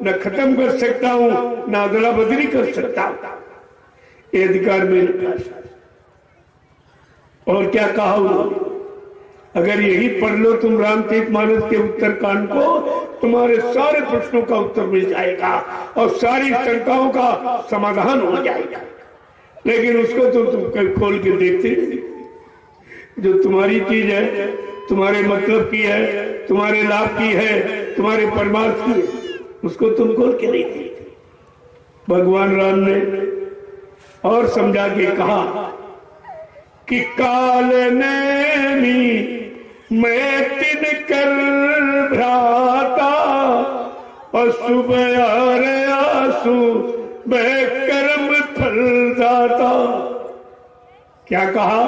S1: न खत्म कर सकता हूं, न अदला बदली कर सकता हूं। ये अधिकार मेरे पास है। और क्या कहा उन्होंने? अगर यही पढ़ लो तुम रामचरितमानस के उत्तर कांड को, तुम्हारे सारे प्रश्नों का उत्तर मिल जाएगा और सारी शंकाओं का समाधान हो जाएगा। लेकिन उसको तो तुम खोल के देखते नहीं। जो तुम्हारी चीज है, तुम्हारे मतलब की है, तुम्हारे लाभ की है, तुम्हारे परमार्थ की है, उसको तुम खोल के नहीं देखते। भगवान राम ने और समझा के कहा कि काल ने मैं तिन कर भ्राता और सुबह आंसू मैं कर्म फल दाता। क्या कहा?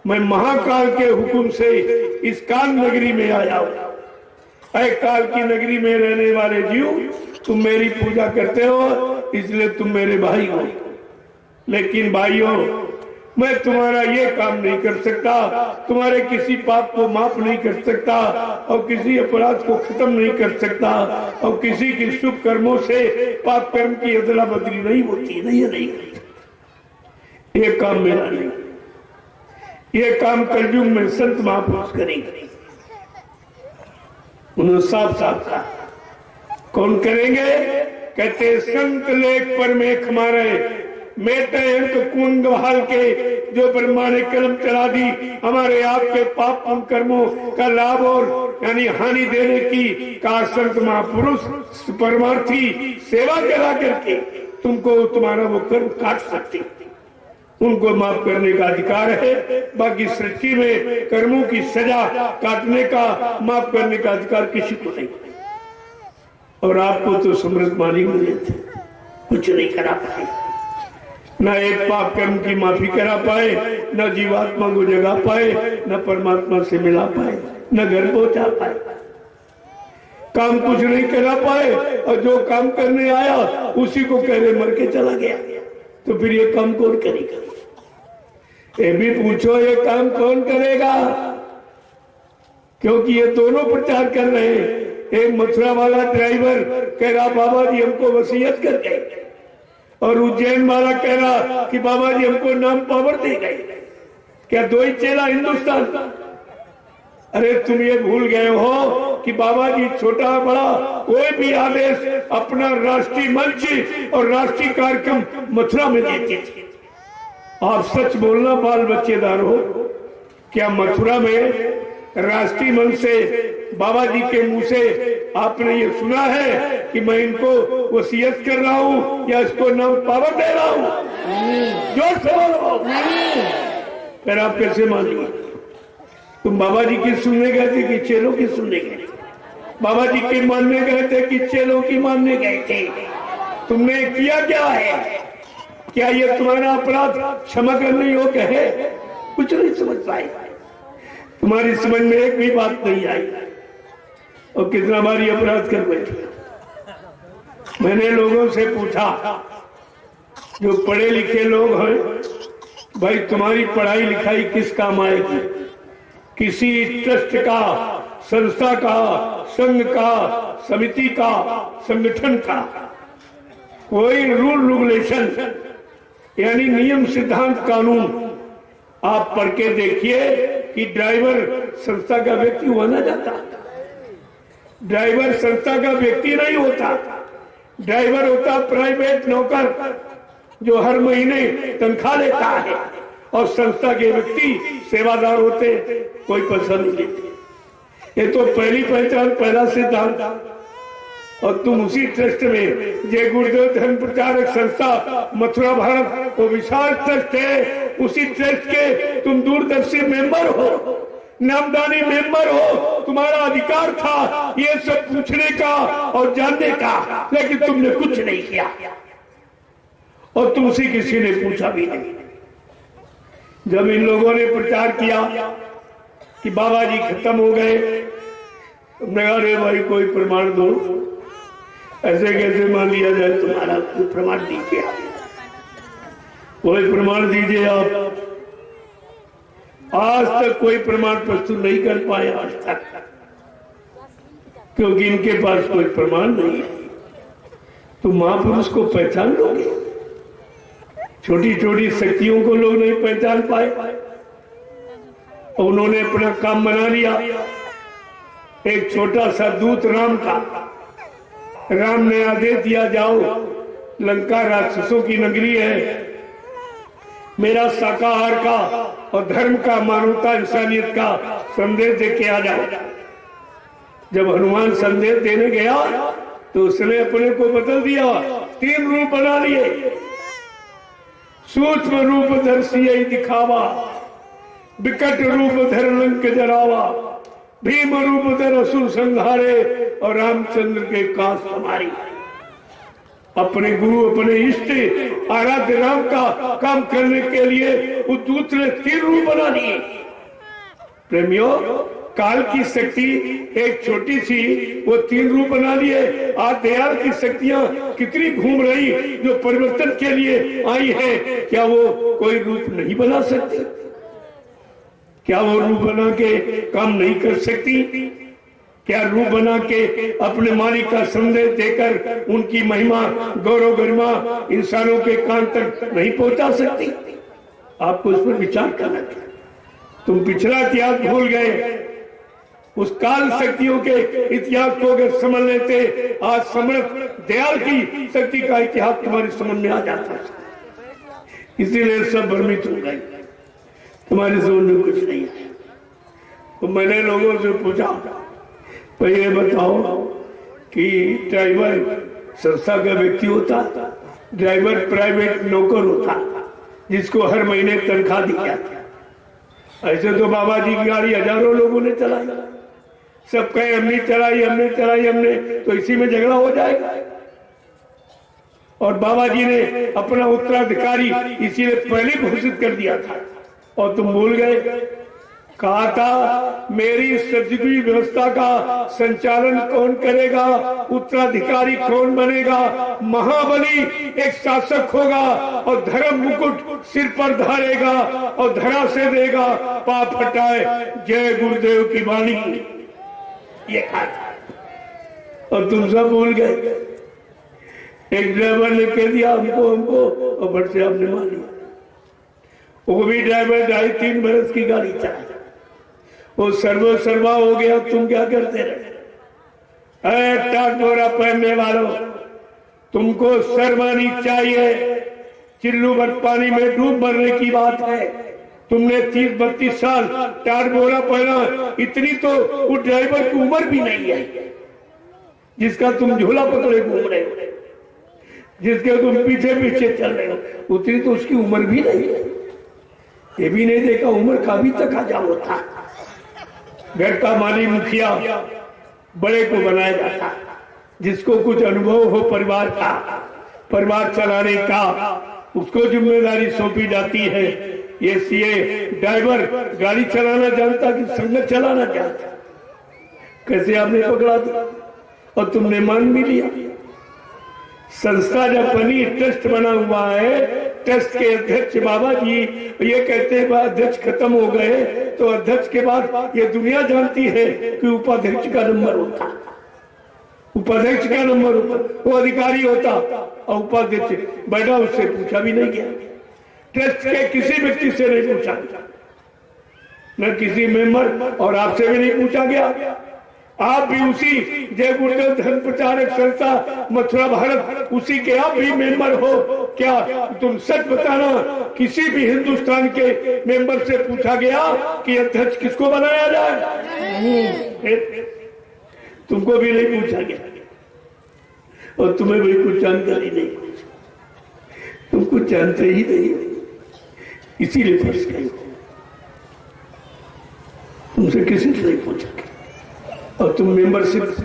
S1: मैं महाकाल के हुक्म से इस काल नगरी में आया हूं। ऐ काल की नगरी में रहने वाले जीव, तुम मेरी पूजा करते हो इसलिए तुम मेरे भाई हो। लेकिन भाइयों, मैं तुम्हारा ये काम नहीं कर सकता, तुम्हारे किसी पाप को माफ नहीं कर सकता और किसी अपराध को खत्म नहीं कर सकता और किसी की शुभ कर्मों से पाप कर्म की अदला बदली नहीं होती। नहीं, ये काम मेरा नहीं। ये काम कलयुग में संत महापुरुष करेंगे। उन्होंने साफ साफ कहा। कौन करेंगे? कहते संत लेख पर मेख मारे, मेटे अंक कुंग हाल के, जो ब्रह्मा ने कलम चला दी हमारे आपके पाप उन कर्मों का लाभ और यानी हानि देने की का संत महापुरुष परमार्थी सेवा करा करके तुमको तुम्हारा वो कर्म काट सकते, उनको माफ करने का अधिकार है। बाकी सृष्टि में कर्मों की सजा काटने का, माफ करने का अधिकार किसी को नहीं। और आपको तो समृद्ध मानी मिले थे, कुछ नहीं करा पाए, न एक पाप कर्म की माफी करा पाए, न जीवात्मा को जगा पाए, न परमात्मा से मिला पाए, न घर पहुंचा पाए, काम कुछ नहीं करा पाए। और जो काम करने आया उसी को कह रहे मर के चला गया। तो फिर ये काम कौन करेगा? ये भी पूछो, ये काम कौन करेगा? क्योंकि ये दोनों प्रचार कर रहे हैं। एक मथुरा वाला ड्राइवर कह रहा बाबा जी हमको वसीयत कर गए, और उज्जैन वाला कह रहा कि बाबा जी हमको नाम पावर दे गए। क्या दो ही चेला हिंदुस्तान का? अरे तुम ये भूल गए हो कि बाबा जी छोटा बड़ा कोई भी आदेश अपना राष्ट्रीय मंच और राष्ट्रीय कार्यक्रम मथुरा में देते थे। आप सच बोलना बाल बच्चेदार हो, क्या मथुरा में राष्ट्रीय मंच से बाबा जी के मुंह से आपने ये सुना है कि मैं इनको वसीयत कर रहा हूँ या इसको नाम पावर दे रहा हूँ? जोर से बोलो। फिर आप कैसे मानिए? तुम बाबा जी की सुनने गए थे कि चेलों की सुनने गए थे? बाबा जी की मानने गए थे कि चेलों की मानने गए थे? तुमने किया क्या है? क्या ये तुम्हारा अपराध क्षमा करने योग्य है? कुछ नहीं समझ पाए, तुम्हारी समझ में एक भी बात नहीं आई और कितना बारी अपराध कर बैठे। मैंने लोगों से पूछा, जो पढ़े लिखे लोग हैं, भाई तुम्हारी पढ़ाई लिखाई किस काम आएगी? किसी ट्रस्ट का, संस्था का, संघ का, समिति का, संगठन का कोई रूल रेगुलेशन यानी नियम सिद्धांत कानून आप पढ़ के देखिए कि ड्राइवर संस्था का व्यक्ति हुआ ना जाता। ड्राइवर संस्था का व्यक्ति नहीं होता, ड्राइवर होता प्राइवेट नौकर जो हर महीने तनख्वाह लेता है, और संस्था के व्यक्ति सेवादार होते, कोई पैसा नहीं लेते। ये तो पहली पहचान, पहला सिद्धांत। और तुम उसी ट्रस्ट में, जय गुरुदेव धर्म प्रचारक संस्था मथुरा भारत वो विशाल ट्रस्ट है, उसी ट्रस्ट के तुम दूरदर्शी मेंबर हो, नामदानी मेंबर हो। तुम्हारा अधिकार था ये सब पूछने का और जानने का, लेकिन तुमने कुछ नहीं किया और तुमसे किसी ने पूछा भी नहीं। जब इन लोगों ने प्रचार किया कि बाबा जी खत्म हो गए, तुमने कहा अरे भाई कोई प्रमाण दो, ऐसे कैसे मान लिया जाए तुम्हारा? कोई प्रमाण दीजिए, कोई प्रमाण दीजिए। आप आज तक कोई प्रमाण प्रस्तुत नहीं कर पाए, आज तक, क्योंकि इनके पास कोई प्रमाण नहीं है। तो महापुरुष को पहचान लोगे? छोटी छोटी शक्तियों को लोग नहीं पहचान पाए और उन्होंने अपना काम बना लिया। एक छोटा सा दूत राम का, राम ने आदेश दिया जाओ लंका राक्षसों की नगरी है, मेरा शाकाहार का और धर्म का, मानवता इंसानियत का संदेश दे के आ जाओ। जब हनुमान संदेश देने गया तो उसने अपने को बदल दिया, 3 रूप बना लिए। सूक्ष्म रूप दर्शिये दिखावा, विकट रूप धर लंक जरावा, भीम रूप धर असुर संहारे और रामचंद्र के काज हमारी। अपने गुरु, अपने इष्ट आराध्य राम का काम करने के लिए वो दूसरे 3 रूप बना लिए। प्रेमियों, काल की शक्ति एक छोटी सी, वो 3 रूप बना लिए। आज दयाल की शक्तियां कितनी घूम रही जो परिवर्तन के लिए आई है, क्या वो कोई रूप नहीं बना सकती? क्या वो रूप बना के काम नहीं कर सकती? क्या रूप बना के अपने मालिक का संदेश देकर उनकी महिमा, गौरव, गरिमा इंसानों के कान तक नहीं पहुंचा सकती? आपको इस पर विचार करना चाहिए। तुम पिछला इतिहास भूल गए, उस काल शक्तियों के इतिहास को अगर समझ लेते, आज समर्थ दयाल की शक्ति का इतिहास तुम्हारी समझ में आ जाता। इसीलिए सब भ्रमित हो गए, तुम्हारी समझ में कुछ नहीं है। तो मैंने लोगों से पूछा, तो ये बताओ कि ड्राइवर संस्था का व्यक्ति होता, ड्राइवर प्राइवेट नौकर होता जिसको हर महीने तनख्वाह दी जाती। ऐसे तो बाबा जी की गाड़ी हजारों लोगों ने चलाई, सब कहे हमने चलाई, हमने चलाई, हमने, तो इसी में झगड़ा हो जाएगा। और बाबा जी ने अपना उत्तराधिकारी इसीलिए पहले घोषित कर दिया था और तुम भूल गए। कहा था मेरी सर्जिकल व्यवस्था का संचालन कौन करेगा, उत्तराधिकारी कौन बनेगा? महाबली एक शासक होगा और धर्म मुकुट सिर पर धारेगा और धरा से देगा, पाप हटाए, जय गुरुदेव की वाणी, ये कहा था। और तुम सब भूल गए। एक ड्राइवर ने कह दिया हमको और बट से आपने मान लिया। वो भी ड्राइवर 2.5-3 बरस की गाड़ी चला, वो सर्वा हो गया। तुम क्या करते रहे? टाट बोरा पहनने वालों, तुमको शर्मानी चाहिए। चिल्लू भर पानी में डूब मरने की बात है। तुमने 30-32 साल टाट बोरा पहना, इतनी तो वो ड्राइवर की उम्र भी नहीं है जिसका तुम झोला पकड़े घूम रहे हो, जिसके तुम पीछे पीछे चल रहे हो, उतनी तो उसकी उम्र भी नहीं है। ये भी नहीं देखा उम्र का भी तकाजा होता। घर का माली मुखिया बड़े को बनाया जाता, जिसको कुछ अनुभव हो परिवार का, परिवार चलाने का, उसको जिम्मेदारी सौंपी जाती है। ये सीए ड्राइवर गाड़ी चलाना जानता कि संगत चलाना जानता, कैसे आपने पकड़ा दिया और तुमने मान भी लिया। संस्था जब बनी, ट्रस्ट बना हुआ है, ट्रस्ट के अध्यक्ष बाबा जी ये कहते हैं अध्यक्ष खत्म हो गए तो अध्यक्ष के बाद ये दुनिया जानती है कि उपाध्यक्ष का नंबर होता, उपाध्यक्ष का नंबर होता, वो अधिकारी होता और उपाध्यक्ष बैठा, उससे पूछा भी नहीं गया। ट्रस्ट के किसी व्यक्ति से नहीं पूछा, न किसी मेंबर, और आपसे भी नहीं पूछा गया। आप भी उसी जय गुरुदेव धर्म प्रचारक संस्था मथुरा भारत, उसी के आप भी मेंबर हो क्या? तुम सच बताना, किसी भी हिंदुस्तान के मेंबर से पूछा गया कि अध्यक्ष किसको बनाया जाए? तुमको भी नहीं पूछा गया और तुम्हें भी कुछ जानकारी नहीं, तुम कुछ जानते ही नहीं, इसीलिए फंस गए। तुमसे किसी से नहीं पूछा गया और तुम मेंबरशिप,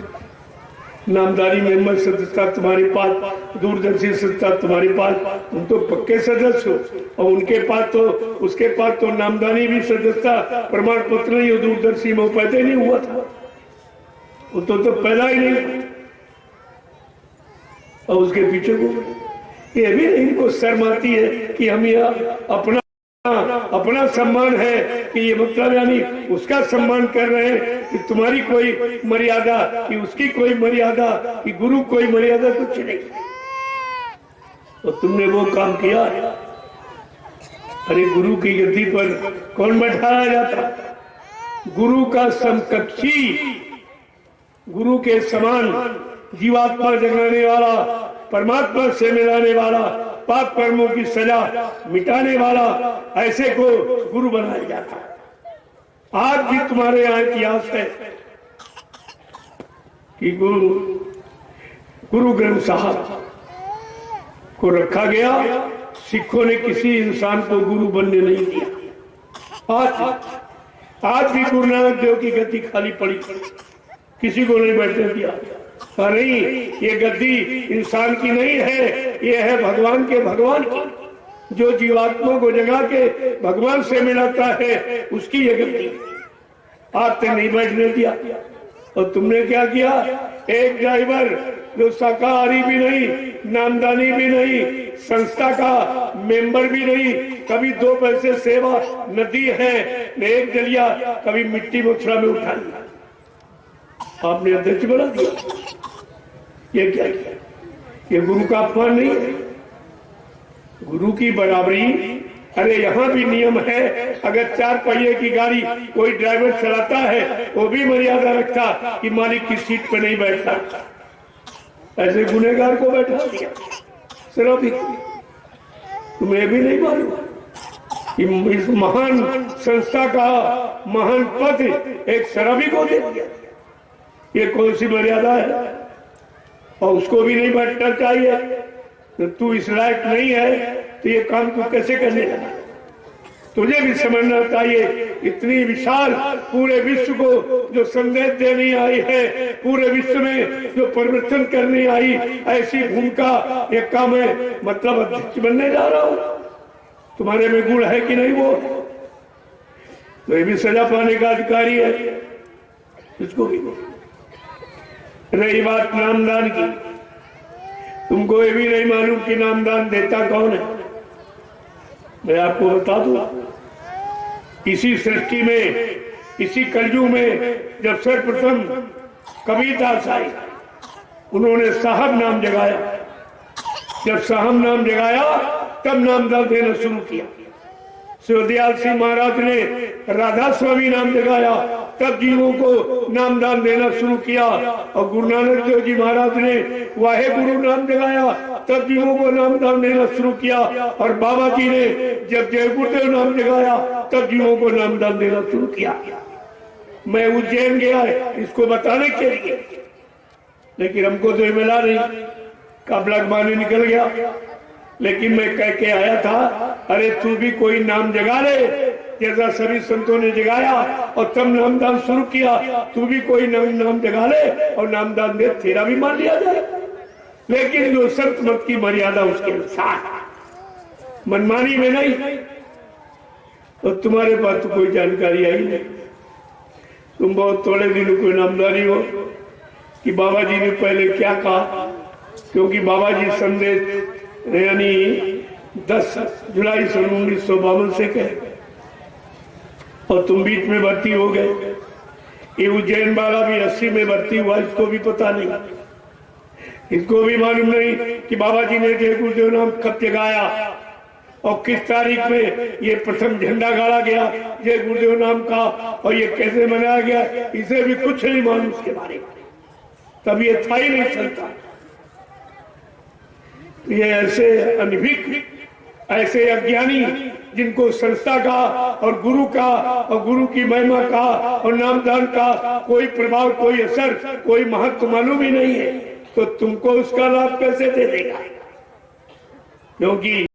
S1: नामदारी मेंबर सदस्यता तुम्हारे पास, दूरदर्शी सदस्यता तुम्हारे पास, तुम तो पक्के सदस्य हो। और उनके पास तो, उसके पास तो नामदारी भी सदस्यता प्रमाण पत्र नहीं, दूरदर्शी में पैदा नहीं हुआ था, वो तो पैदा ही नहीं। और उसके पीछे को ये भी इनको शर्म आती है कि हम यह अपना सम्मान है कि ये मतलब यानी उसका सम्मान कर रहे हैं कि तुम्हारी कोई मर्यादा, कि उसकी कोई मर्यादा, कि गुरु कोई मर्यादा, कुछ नहीं। तो तुमने वो काम किया। अरे गुरु की गद्दी पर कौन बैठाया जाता? गुरु का समकक्षी, गुरु के समान जीवात्मा जगाने वाला, परमात्मा से मिलाने वाला, पाप कर्मों की सजा मिटाने वाला, ऐसे को गुरु बनाया जाता है। आज भी तुम्हारे यहाँ इतिहास है कि गुरु ग्रंथ साहब को रखा गया, सिखों ने किसी इंसान को गुरु बनने नहीं दिया। आज भी गुरु नानक देव की गद्दी खाली पड़ी, किसी को नहीं बैठने दिया। नहीं, ये गद्दी इंसान की नहीं है, ये है भगवान के, भगवान की, जो जीवात्मा को जगा के भगवान से मिलाता है, उसकी ये गद्दी। आपने नहीं बैठने दिया और तुमने क्या किया? एक ड्राइवर जो शाकाहारी भी नहीं, नामदानी भी नहीं, संस्था का मेंबर भी नहीं, कभी 2 पैसे सेवा न दी है, न एक जलिया कभी मिट्टी मथुरा में उठा लिया, आपने अध्यक्ष बना दिया। ये क्या किया? ये गुरु का अपमान नहीं है, गुरु की बराबरी। अरे यहाँ भी नियम है, अगर 4 पहिए की गाड़ी कोई ड्राइवर चलाता है वो भी मर्यादा रखता कि मालिक की सीट पर नहीं बैठता, ऐसे गुनहगार को बैठा दिया। सिर्फ तुम्हें भी नहीं मालूम कि इस महान संस्था का महान पद एक शराबी को दे दिया। ये कौन सी मर्यादा है? और उसको भी नहीं बैठना चाहिए। तो तू इस लायक नहीं है तो ये काम तू कैसे करने लगा? तुझे भी समझना चाहिए, इतनी विशाल पूरे विश्व को जो संदेश देने आई है, पूरे विश्व में जो परिवर्तन करने आई, ऐसी भूमिका ये काम है। मतलब अध्यक्ष बनने जा रहा हूं, तुम्हारे में गुण है कि नहीं? वो तो ये भी सजा पाने का अधिकारी है, इसको भी। रही बात नामदान की, तुमको ये भी नहीं मालूम कि नामदान देता कौन है। मैं आपको बता दूं, इसी सृष्टि में, इसी कलयुग में जब सर्वप्रथम कबीरदास आए, उन्होंने साहब नाम जगाया। जब साहब नाम जगाया तब नामदान देना शुरू किया। शिवदयाल सिंह महाराज ने राधा स्वामी नाम जगाया, तब जीवों को नामदान देना शुरू किया। और गुरु नानक देव जी महाराज ने वाहे गुरु नाम जगाया, तब जीवों को नामदान देना शुरू किया। और बाबा जी ने जब जय गुरुदेव नाम जगाया, तब जीवों को नामदान देना शुरू किया। मैं उज्जैन गया इसको बताने के लिए, लेकिन हमको तो मिला नहीं, काबला माने निकल गया। लेकिन मैं कह के आया था, अरे तू भी कोई नाम जगा ले, जैसा सभी संतों ने जगाया और तब नामदान शुरू किया। तू भी कोई नाम जगा ले और नामदान दे, तेरा भी मान लिया जाए। लेकिन जो संत मत की मर्यादा उसके अनुसार, मनमानी में नहीं, और तुम्हारे पास तो कोई जानकारी आई नहीं। तुम बहुत थोड़े दिनों को नामदारी हो कि बाबा जी ने पहले क्या कहा, क्योंकि बाबा जी संदेश यानी 10 जुलाई 1952 से कहे, और तुम बीच में भर्ती हो गए। ये उज्जैन वाला भी 80 में भर्ती हुआ, इसको भी पता नहीं, इसको भी मालूम नहीं कि बाबा जी ने जय गुरुदेव नाम कब जगाया और किस तारीख में ये प्रथम झंडा गाड़ा गया जय गुरुदेव नाम का, और ये कैसे मनाया गया, इसे भी कुछ नहीं मालूम उसके बारे में। तब ये था ही नहीं चलता। ये ऐसे अनभिज्ञ, ऐसे अज्ञानी, जिनको संस्था का और गुरु की महिमा का और नामदान का कोई प्रभाव, कोई असर, कोई महत्व मालूम ही नहीं है, तो तुमको उसका लाभ कैसे दे देगा? क्योंकि